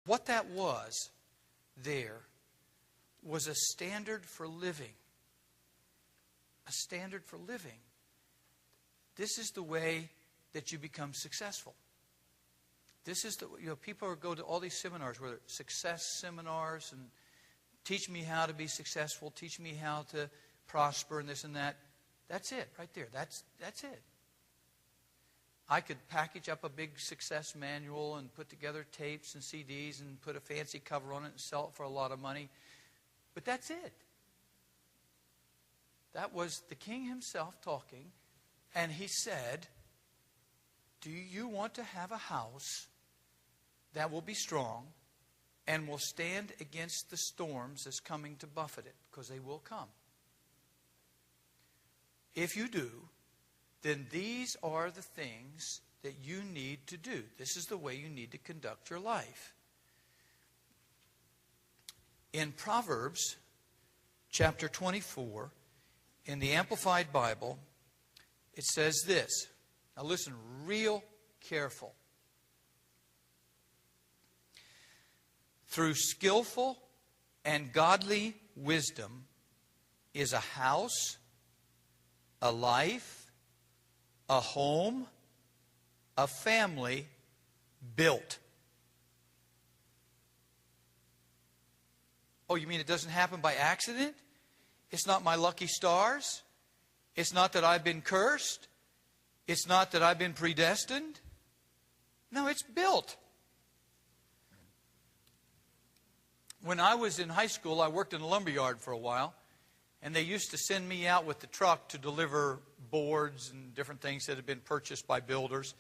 What that was there was a standard for living. A standard for living. This is the way that you become successful. This is the, people go to all these seminars, whether it's success seminars, and teach me how to be successful, teach me how to prosper, and this and that. That's it, right there. That's it. I could package up a big success manual and put together tapes and CDs and put a fancy cover on it and sell it for a lot of money. But that's it. That was the king himself talking, and he said, do you want to have a house that will be strong and will stand against the storms that's coming to buffet it? Because they will come. If you do, then these are the things that you need to do. This is the way you need to conduct your life. In Proverbs chapter 24, in the Amplified Bible, it says this. Now listen real careful. Through skillful and godly wisdom is a house, a life, a home, a family built. Oh, you mean it doesn't happen by accident? It's not my lucky stars? It's not that I've been cursed? It's not that I've been predestined? No, it's built. When I was in high school, I worked in a lumber yard for a while. And they used to send me out with the truck to deliver boards and different things that had been purchased by builders.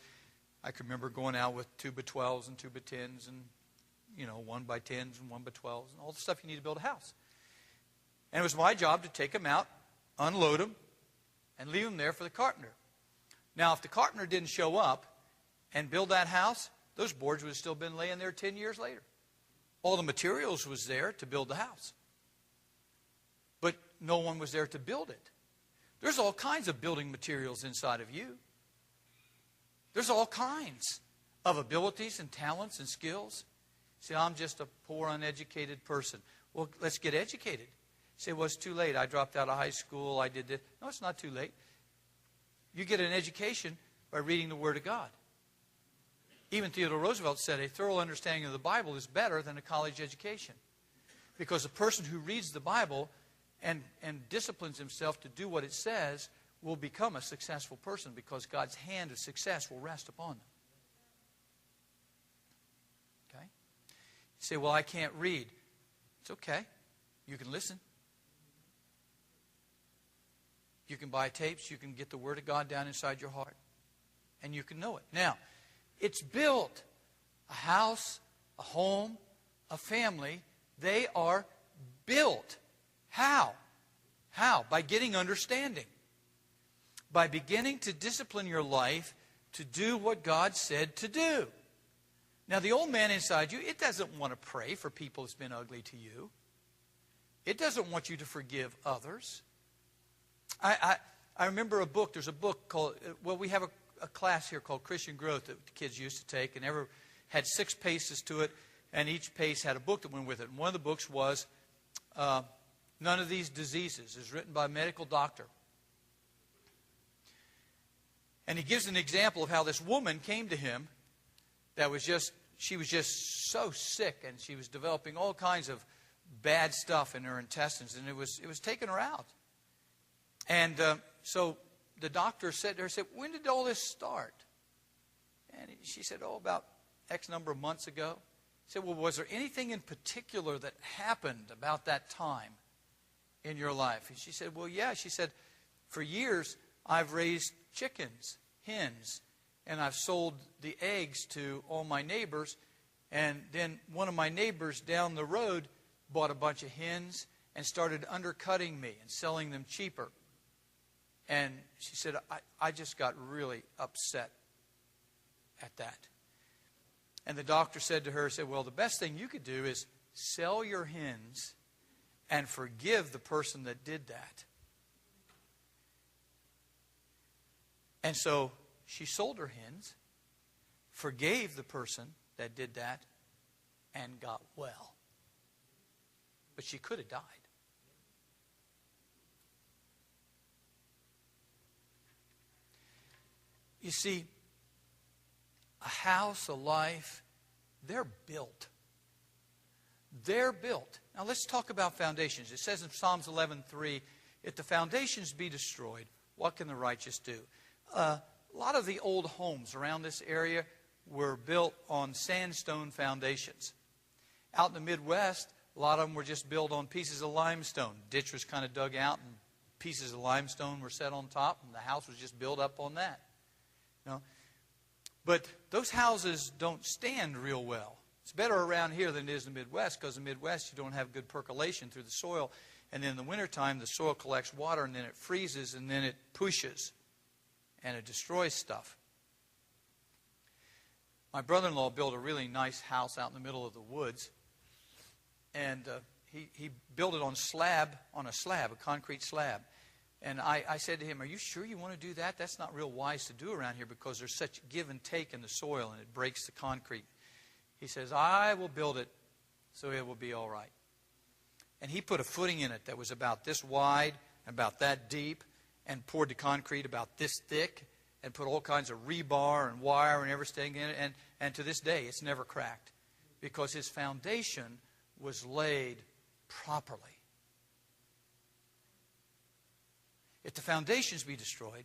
I can remember going out with 2x12s and 2x10s and, 1x10s and 1x12s and all the stuff you need to build a house. And it was my job to take them out, unload them, and leave them there for the carpenter. Now, if the carpenter didn't show up and build that house, those boards would have still been laying there 10 years later. All the materials was there to build the house. But no one was there to build it. There's all kinds of building materials inside of you. There's all kinds of abilities and talents and skills. See, I'm just a poor, uneducated person. Well, let's get educated. Say, well, it's too late. I dropped out of high school. I did this. No, it's not too late. You get an education by reading the Word of God. Even Theodore Roosevelt said a thorough understanding of the Bible is better than a college education. Because a person who reads the Bible and disciplines himself to do what it says will become a successful person because God's hand of success will rest upon them. Okay? You say, well, I can't read. It's okay. You can listen. You can buy tapes. You can get the Word of God down inside your heart. And you can know it. Now, it's built. A house, a home, a family. They are built. How? How? By getting understanding. By beginning to discipline your life to do what God said to do. Now, the old man inside you, it doesn't want to pray for people that's been ugly to you. It doesn't want you to forgive others. I remember a book. There's a book called, we have a class here called Christian Growth that the kids used to take, and ever had 6 paces to it, and each pace had a book that went with it. And one of the books was None of These Diseases. It's written by a medical doctor. And he gives an example of how this woman came to him she was just so sick, and she was developing all kinds of bad stuff in her intestines, and it was taking her out. And so the doctor said to her, when did all this start? And she said, about X number of months ago. He said, well, was there anything in particular that happened about that time in your life? And she said, well, yeah. She said, for years, I've raised chickens, hens, and I've sold the eggs to all my neighbors. And then one of my neighbors down the road bought a bunch of hens and started undercutting me and selling them cheaper. And she said, I just got really upset at that. And the doctor said to her, well, the best thing you could do is sell your hens and forgive the person that did that. And so she sold her hens, forgave the person that did that, and got well. But she could have died. You see, a house, a life, they're built. They're built. Now let's talk about foundations. It says in Psalms 11:3, if the foundations be destroyed, what can the righteous do? A lot of the old homes around this area were built on sandstone foundations. Out in the Midwest, a lot of them were just built on pieces of limestone. Ditch was kind of dug out and pieces of limestone were set on top, and the house was just built up on that. You know? But those houses don't stand real well. It's better around here than it is in the Midwest, because in the Midwest you don't have good percolation through the soil. And then in the wintertime, the soil collects water, and then it freezes, and then it pushes, and it destroys stuff. My brother-in-law built a really nice house out in the middle of the woods. And he built it on a concrete slab. And I said to him, are you sure you want to do that? That's not real wise to do around here, because there's such give and take in the soil, and it breaks the concrete. He says, I will build it so it will be all right. And he put a footing in it that was about this wide, about that deep, and poured the concrete about this thick, and put all kinds of rebar and wire and everything in it. And to this day, it's never cracked, because his foundation was laid properly. If the foundations be destroyed,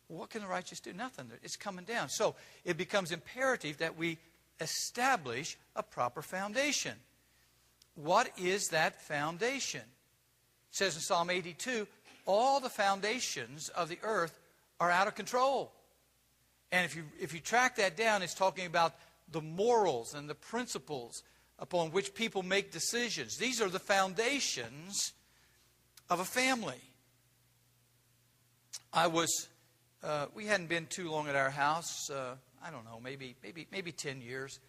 what can the righteous do? Nothing. It's coming down. So it becomes imperative that we establish a proper foundation. What is that foundation? It says in Psalm 82, all the foundations of the earth are out of control. And if you track that down, it's talking about the morals and the principles upon which people make decisions. These are the foundations of a family. We hadn't been too long at our house. I don't know, maybe 10 years.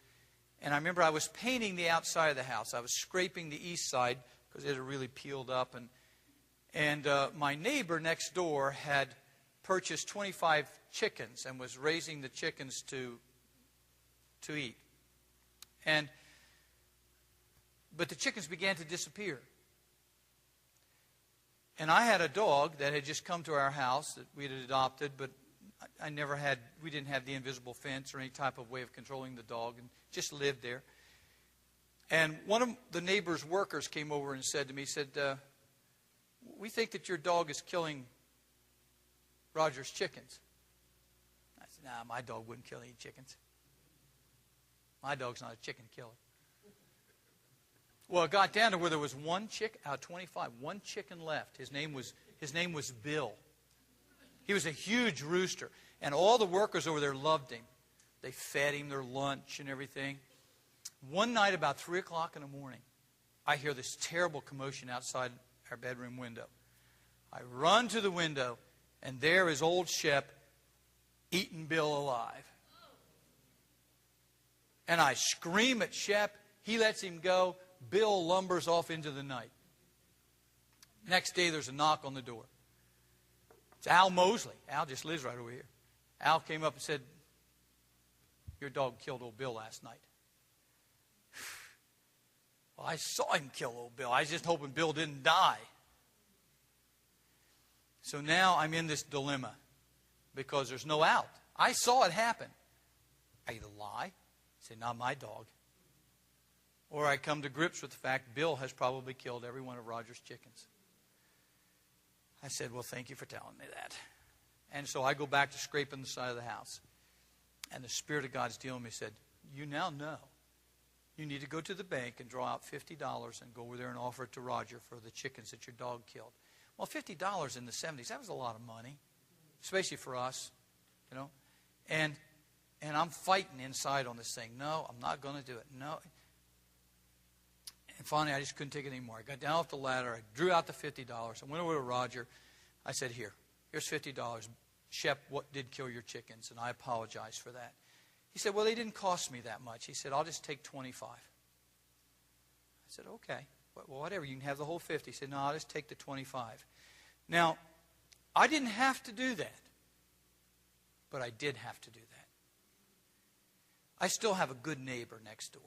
And I remember I was painting the outside of the house. I was scraping the east side because it had really peeled up. And my neighbor next door had purchased 25 chickens and was raising the chickens to eat. But the chickens began to disappear. And I had a dog that had just come to our house that we had adopted, but we didn't have the invisible fence or any type of way of controlling the dog, and just lived there. And one of the neighbor's workers came over and said to me, we think that your dog is killing Roger's chickens. I said, nah, my dog wouldn't kill any chickens. My dog's not a chicken killer. Well, it got down to where there was one chicken out of 25, one chicken left. His name was Bill. He was a huge rooster, and all the workers over there loved him. They fed him their lunch and everything. One night about 3 o'clock in the morning, I hear this terrible commotion outside our bedroom window. I run to the window, and there is old Shep eating Bill alive. And I scream at Shep. He lets him go. Bill lumbers off into the night. Next day, there's a knock on the door. It's Al Mosley. Al just lives right over here. Al came up and said, your dog killed old Bill last night. Well, I saw him kill old Bill. I was just hoping Bill didn't die. So now I'm in this dilemma because there's no out. I saw it happen. I either lie, say, not my dog, or I come to grips with the fact Bill has probably killed every one of Roger's chickens. I said, well, thank you for telling me that. And so I go back to scraping the side of the house. And the Spirit of God is dealing with me. He said, you now know you need to go to the bank and draw out $50 and go over there and offer it to Roger for the chickens that your dog killed. Well, $50 in the 70s, that was a lot of money, especially for us, you know. And I'm fighting inside on this thing. No, I'm not going to do it. No. And finally, I just couldn't take it anymore. I got down off the ladder. I drew out the $50. I went over to Roger. I said, here's $50. Shep, what did kill your chickens? And I apologize for that. He said, well, they didn't cost me that much. He said, I'll just take 25. I said, okay. Well, whatever. You can have the whole 50. He said, no, I'll just take the 25. Now, I didn't have to do that. But I did have to do that. I still have a good neighbor next door.